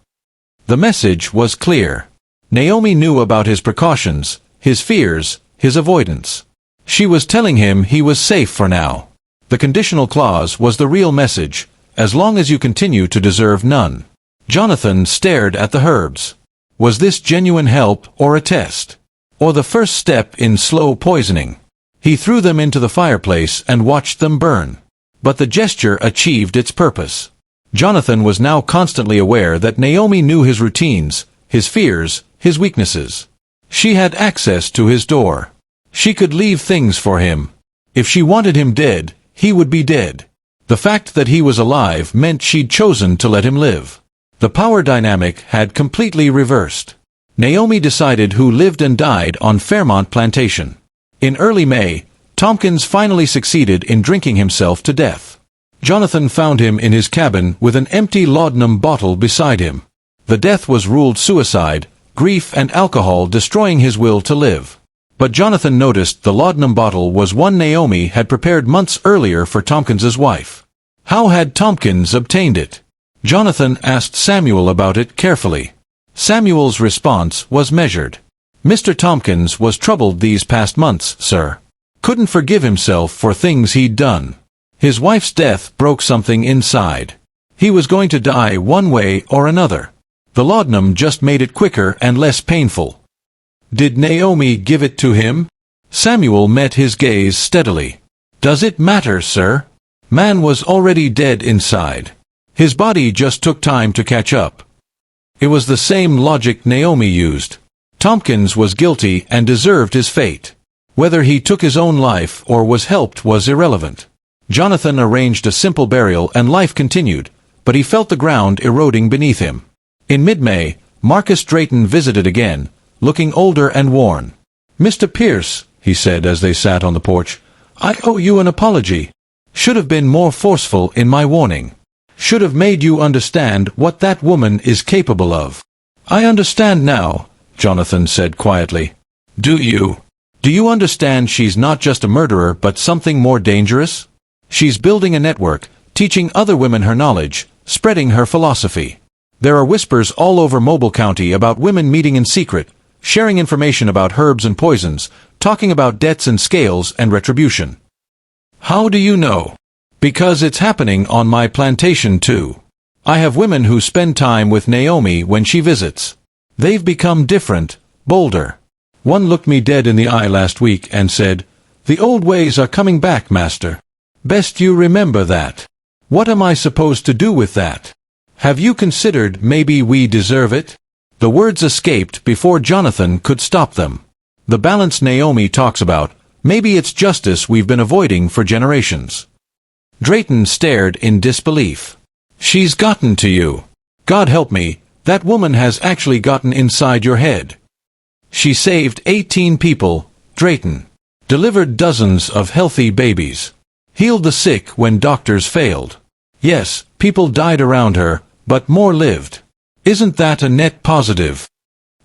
The message was clear. Naomi knew about his precautions, his fears, his avoidance. She was telling him he was safe for now. The conditional clause was the real message, as long as you continue to deserve none. Jonathan stared at the herbs. Was this genuine help or a test? Or the first step in slow poisoning? He threw them into the fireplace and watched them burn. But the gesture achieved its purpose. Jonathan was now constantly aware that Naomi knew his routines, his fears, his weaknesses. She had access to his door. She could leave things for him. If she wanted him dead, he would be dead. The fact that he was alive meant she'd chosen to let him live. The power dynamic had completely reversed. Naomi decided who lived and died on Fairmont Plantation. In early May, Tompkins finally succeeded in drinking himself to death. Jonathan found him in his cabin with an empty laudanum bottle beside him. The death was ruled suicide, grief and alcohol destroying his will to live. But Jonathan noticed the laudanum bottle was one Naomi had prepared months earlier for Tompkins's wife. How had Tompkins obtained it? Jonathan asked Samuel about it carefully. Samuel's response was measured. "Mr. Tompkins was troubled these past months, sir. Couldn't forgive himself for things he'd done. His wife's death broke something inside. He was going to die one way or another. The laudanum just made it quicker and less painful." "Did Naomi give it to him?" Samuel met his gaze steadily. "Does it matter, sir? Man was already dead inside. His body just took time to catch up. It was the same logic Naomi used. Tompkins was guilty and deserved his fate. Whether he took his own life or was helped was irrelevant. Jonathan arranged a simple burial and life continued, but he felt the ground eroding beneath him. In mid-May, Marcus Drayton visited again, looking older and worn. "Mr. Pierce," he said as they sat on the porch, "I owe you an apology. Should have been more forceful in my warning. Should have made you understand what that woman is capable of." "I understand now," Jonathan said quietly. "Do you? Do you understand she's not just a murderer but something more dangerous? She's building a network, teaching other women her knowledge, spreading her philosophy. There are whispers all over Mobile County about women meeting in secret, sharing information about herbs and poisons, talking about debts and scales and retribution." "How do you know?" "Because it's happening on my plantation too. I have women who spend time with Naomi when she visits. They've become different, bolder. One looked me dead in the eye last week and said, 'The old ways are coming back, master. Best you remember that.' What am I supposed to do with that? Have you considered maybe we deserve it?" The words escaped before Jonathan could stop them. "The balance Naomi talks about, maybe it's justice we've been avoiding for generations." Drayton stared in disbelief. "She's gotten to you. God help me, that woman has actually gotten inside your head. She saved 18 people, Drayton. Delivered dozens of healthy babies. Healed the sick when doctors failed. Yes, people died around her, but more lived. Isn't that a net positive?"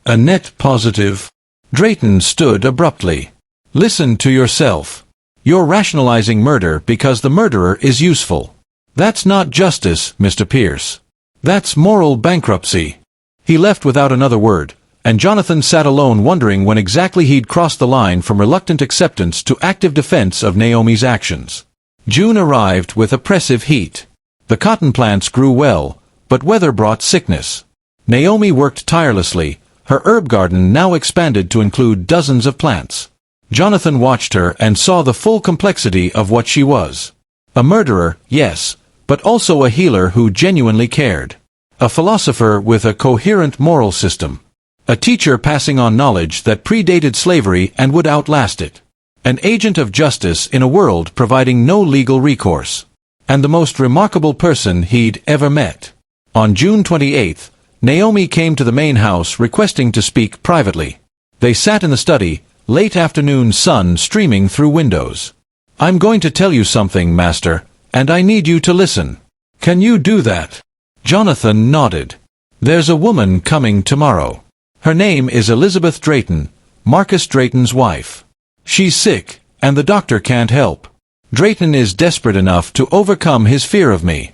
"A net positive?" Drayton stood abruptly. "Listen to yourself. You're rationalizing murder because the murderer is useful. That's not justice, Mr. Pierce. That's moral bankruptcy." He left without another word, and Jonathan sat alone wondering when exactly he'd crossed the line from reluctant acceptance to active defense of Naomi's actions. June arrived with oppressive heat. The cotton plants grew well, but weather brought sickness. Naomi worked tirelessly, her herb garden now expanded to include dozens of plants. Jonathan watched her and saw the full complexity of what she was. A murderer, yes, but also a healer who genuinely cared. A philosopher with a coherent moral system. A teacher passing on knowledge that predated slavery and would outlast it. An agent of justice in a world providing no legal recourse. And the most remarkable person he'd ever met. On June 28th, Naomi came to the main house requesting to speak privately. They sat in the study, late afternoon sun streaming through windows. "I'm going to tell you something, master, and I need you to listen. Can you do that?" Jonathan nodded. "There's a woman coming tomorrow. Her name is Elizabeth Drayton, Marcus Drayton's wife. She's sick, and the doctor can't help. Drayton is desperate enough to overcome his fear of me.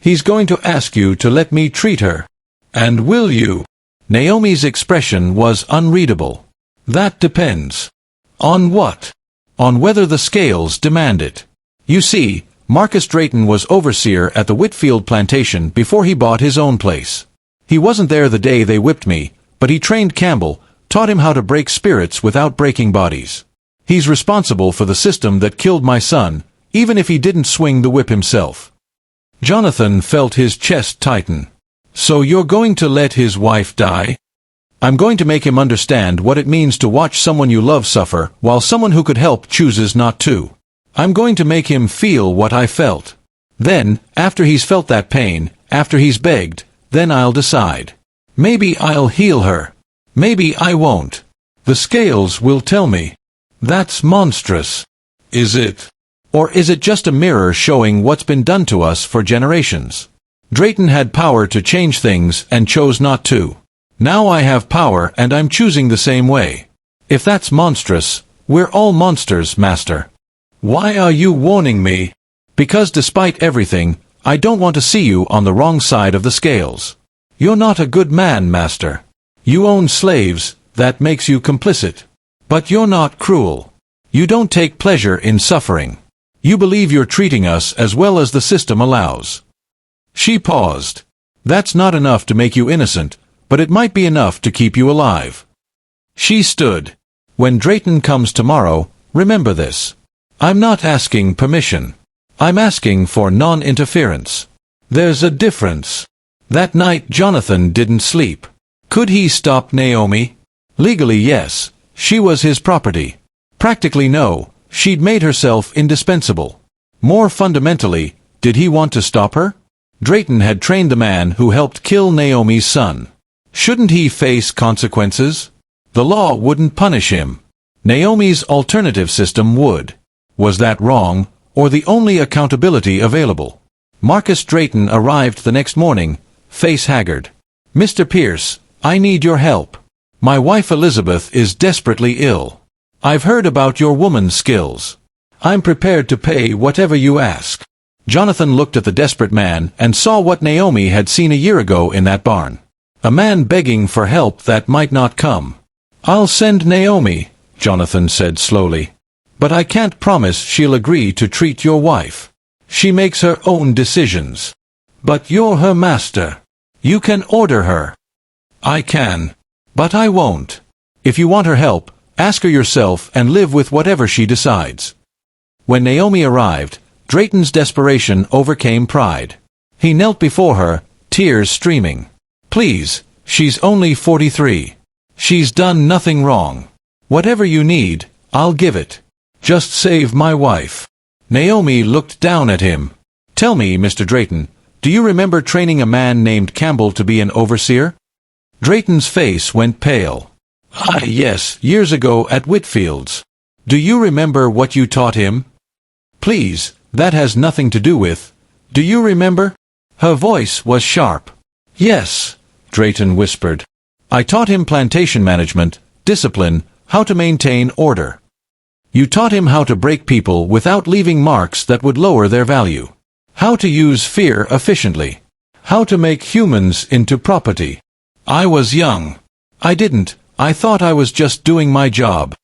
He's going to ask you to let me treat her. And will you?" Naomi's expression was unreadable. "That depends." "On what?" "On whether the scales demand it. You see, Marcus Drayton was overseer at the Whitfield plantation before he bought his own place. He wasn't there the day they whipped me, but he trained Campbell, taught him how to break spirits without breaking bodies. He's responsible for the system that killed my son, even if he didn't swing the whip himself." Jonathan felt his chest tighten. "So you're going to let his wife die?" "I'm going to make him understand what it means to watch someone you love suffer while someone who could help chooses not to. I'm going to make him feel what I felt. Then, after he's felt that pain, after he's begged, then I'll decide. Maybe I'll heal her. Maybe I won't. The scales will tell me." "That's monstrous." "Is it? Or is it just a mirror showing what's been done to us for generations? Drayton had power to change things and chose not to. Now I have power and I'm choosing the same way. If that's monstrous, we're all monsters, master." "Why are you warning me?" "Because despite everything, I don't want to see you on the wrong side of the scales. You're not a good man, master. You own slaves, that makes you complicit. But you're not cruel. You don't take pleasure in suffering. You believe you're treating us as well as the system allows." She paused. "That's not enough to make you innocent, but it might be enough to keep you alive." She stood. "When Drayton comes tomorrow, remember this. I'm not asking permission. I'm asking for non-interference. There's a difference. That night Jonathan didn't sleep. Could he stop Naomi? Legally, yes. She was his property. Practically, no. She'd made herself indispensable. More fundamentally, did he want to stop her? Drayton had trained the man who helped kill Naomi's son. Shouldn't he face consequences? The law wouldn't punish him. Naomi's alternative system would. Was that wrong, or the only accountability available? Marcus Drayton arrived the next morning, face haggard. "Mr. Pierce, I need your help. My wife Elizabeth is desperately ill. I've heard about your woman's skills. I'm prepared to pay whatever you ask." Jonathan looked at the desperate man and saw what Naomi had seen a year ago in that barn. A man begging for help that might not come. "I'll send Naomi," Jonathan said slowly. "But I can't promise she'll agree to treat your wife. She makes her own decisions. But you're her master. You can order her." "I can. But I won't. If you want her help, ask her yourself and live with whatever she decides." When Naomi arrived, Drayton's desperation overcame pride. He knelt before her, tears streaming. "Please, she's only 43. She's done nothing wrong. Whatever you need, I'll give it. Just save my wife." Naomi looked down at him. "Tell me, Mr. Drayton, do you remember training a man named Campbell to be an overseer?" Drayton's face went pale. "Ah, yes, years ago at Whitfield's. Do you remember what you taught him?" "Please, that has nothing to do with... Do you remember?" Her voice was sharp. "Yes," Drayton whispered. "I taught him plantation management, discipline, how to maintain order. You taught him how to break people without leaving marks that would lower their value. How to use fear efficiently. How to make humans into property. I was young. I thought I was just doing my job.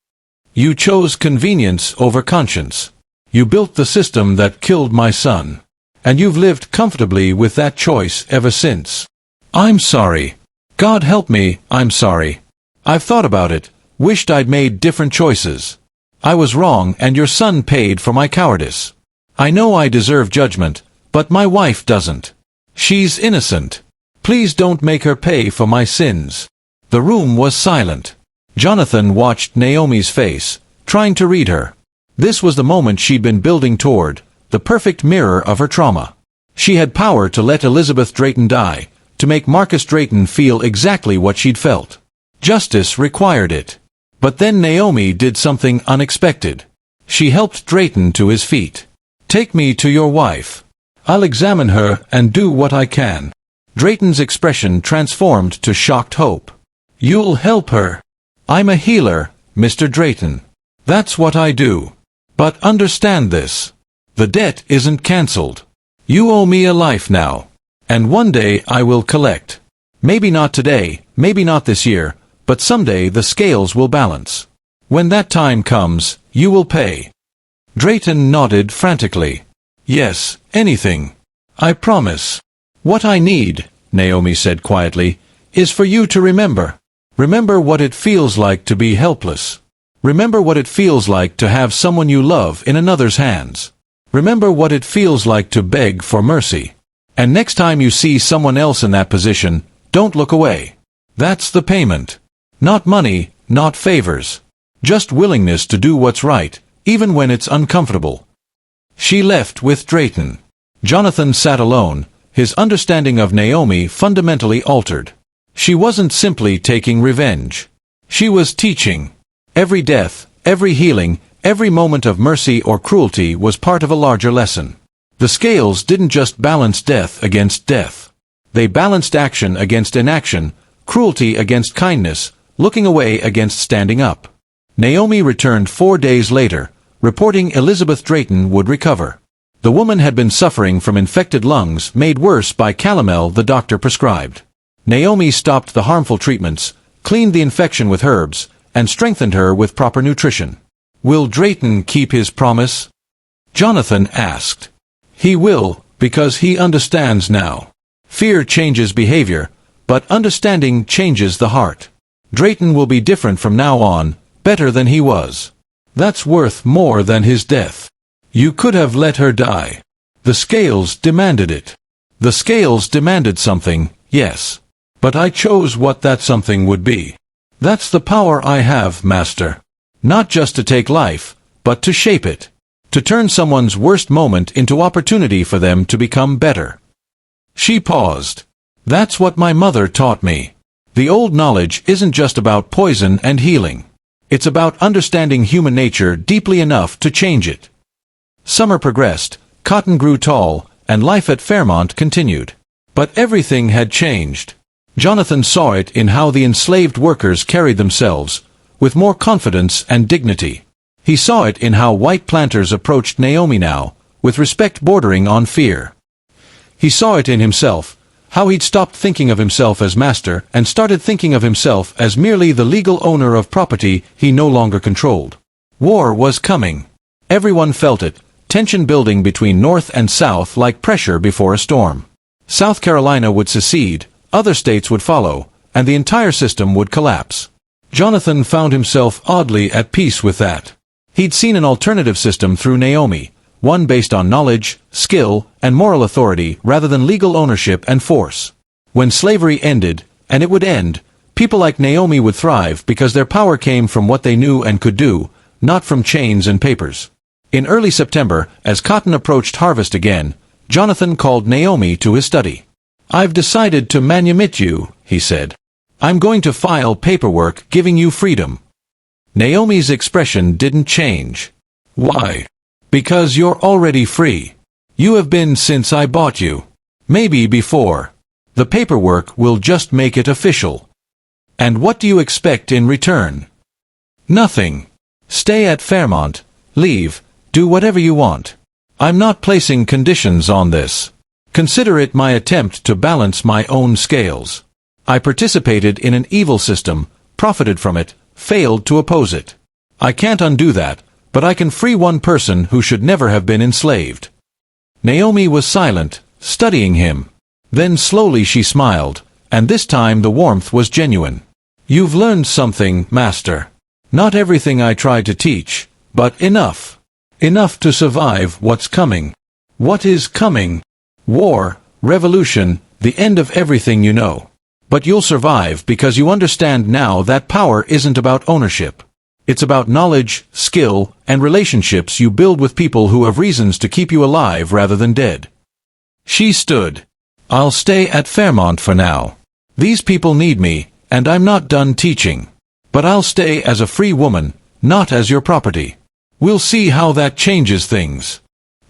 You chose convenience over conscience. You built the system that killed my son. And you've lived comfortably with that choice ever since. I'm sorry. God help me, I'm sorry. I've thought about it, wished I'd made different choices. I was wrong and your son paid for my cowardice. I know I deserve judgment, but my wife doesn't. She's innocent. Please don't make her pay for my sins." The room was silent. Jonathan watched Naomi's face, trying to read her. This was the moment she'd been building toward, the perfect mirror of her trauma. She had power to let Elizabeth Drayton die, to make Marcus Drayton feel exactly what she'd felt. Justice required it. But then Naomi did something unexpected. She helped Drayton to his feet. "Take me to your wife. I'll examine her and do what I can." Drayton's expression transformed to shocked hope. "You'll help her?" "I'm a healer, Mr. Drayton. That's what I do. But understand this. The debt isn't cancelled. You owe me a life now. And one day I will collect. Maybe not today, maybe not this year, but someday the scales will balance. When that time comes, you will pay." Drayton nodded frantically. "Yes, anything. I promise." "What I need," Naomi said quietly, "is for you to remember. Remember what it feels like to be helpless. Remember what it feels like to have someone you love in another's hands. Remember what it feels like to beg for mercy. And next time you see someone else in that position, don't look away. That's the payment. Not money, not favors. Just willingness to do what's right, even when it's uncomfortable." She left with Drayton. Jonathan sat alone, his understanding of Naomi fundamentally altered. She wasn't simply taking revenge. She was teaching. Every death, every healing, every moment of mercy or cruelty was part of a larger lesson. The scales didn't just balance death against death. They balanced action against inaction, cruelty against kindness, looking away against standing up. Naomi returned 4 days later, reporting Elizabeth Drayton would recover. The woman had been suffering from infected lungs made worse by calomel the doctor prescribed. Naomi stopped the harmful treatments, cleaned the infection with herbs, and strengthened her with proper nutrition. "Will Drayton keep his promise?" Jonathan asked. "He will, because he understands now. Fear changes behavior, but understanding changes the heart. Drayton will be different from now on, better than he was. That's worth more than his death. You could have let her die. The scales demanded it. The scales demanded something, yes. But I chose what that something would be. That's the power I have, Master. Not just to take life, but to shape it. To turn someone's worst moment into opportunity for them to become better. She paused. That's what my mother taught me. The old knowledge isn't just about poison and healing. It's about understanding human nature deeply enough to change it. Summer progressed, cotton grew tall, and life at Fairmont continued. But everything had changed. Jonathan saw it in how the enslaved workers carried themselves, with more confidence and dignity. He saw it in how white planters approached Naomi now, with respect bordering on fear. He saw it in himself, how he'd stopped thinking of himself as master and started thinking of himself as merely the legal owner of property he no longer controlled. War was coming. Everyone felt it, tension building between North and South like pressure before a storm. South Carolina would secede, other states would follow, and the entire system would collapse. Jonathan found himself oddly at peace with that. He'd seen an alternative system through Naomi, one based on knowledge, skill, and moral authority rather than legal ownership and force. When slavery ended, and it would end, people like Naomi would thrive because their power came from what they knew and could do, not from chains and papers. In early September, as cotton approached harvest again, Jonathan called Naomi to his study. "I've decided to manumit you," he said. "I'm going to file paperwork giving you freedom." Naomi's expression didn't change. "Why?" "Because you're already free. You have been since I bought you. Maybe before. The paperwork will just make it official." "And what do you expect in return?" "Nothing. Stay at Fairmont, leave, do whatever you want. I'm not placing conditions on this. Consider it my attempt to balance my own scales. I participated in an evil system, profited from it, failed to oppose it. I can't undo that, but I can free one person who should never have been enslaved." Naomi was silent, studying him. Then slowly she smiled, and this time the warmth was genuine. "You've learned something, Master. Not everything I tried to teach, but enough. Enough to survive what's coming." "What is coming?" "War, revolution, the end of everything you know. But you'll survive because you understand now that power isn't about ownership. It's about knowledge, skill, and relationships you build with people who have reasons to keep you alive rather than dead." She stood. "I'll stay at Fairmont for now. These people need me, and I'm not done teaching. But I'll stay as a free woman, not as your property. We'll see how that changes things."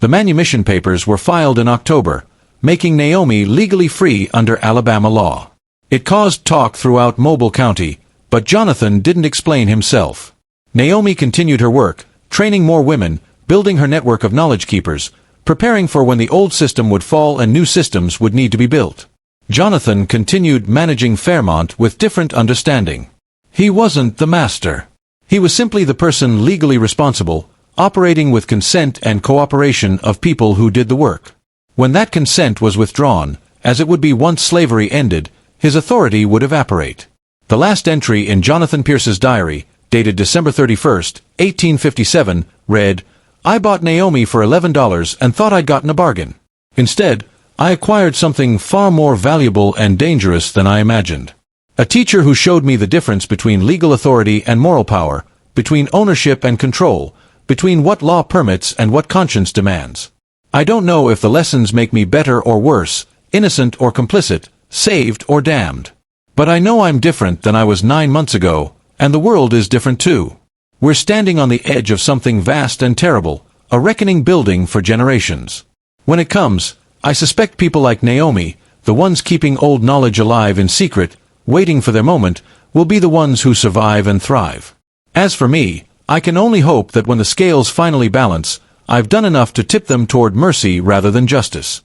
The manumission papers were filed in October, making Naomi legally free under Alabama law. It caused talk throughout Mobile County, but Jonathan didn't explain himself. Naomi continued her work, training more women, building her network of knowledge keepers, preparing for when the old system would fall and new systems would need to be built. Jonathan continued managing Fairmont with different understanding. He wasn't the master. He was simply the person legally responsible, operating with consent and cooperation of people who did the work. When that consent was withdrawn, as it would be once slavery ended, his authority would evaporate. The last entry in Jonathan Pierce's diary, dated December 31, 1857, read, "I bought Naomi for $11 and thought I'd gotten a bargain. Instead, I acquired something far more valuable and dangerous than I imagined. A teacher who showed me the difference between legal authority and moral power, between ownership and control, between what law permits and what conscience demands. I don't know if the lessons make me better or worse, innocent or complicit, saved or damned. But I know I'm different than I was 9 months ago, and the world is different too. We're standing on the edge of something vast and terrible, a reckoning building for generations. When it comes, I suspect people like Naomi, the ones keeping old knowledge alive in secret, waiting for their moment, will be the ones who survive and thrive. As for me, I can only hope that when the scales finally balance, I've done enough to tip them toward mercy rather than justice."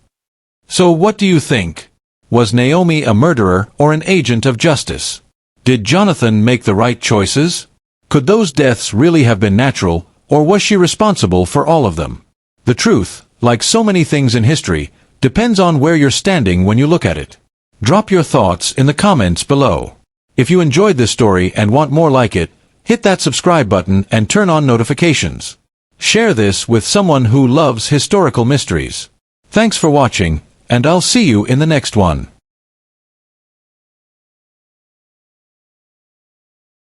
So what do you think? Was Naomi a murderer or an agent of justice? Did Jonathan make the right choices? Could those deaths really have been natural, or was she responsible for all of them? The truth, like so many things in history, depends on where you're standing when you look at it. Drop your thoughts in the comments below. If you enjoyed this story and want more like it, hit that subscribe button and turn on notifications. Share this with someone who loves historical mysteries. Thanks for watching, and I'll see you in the next one.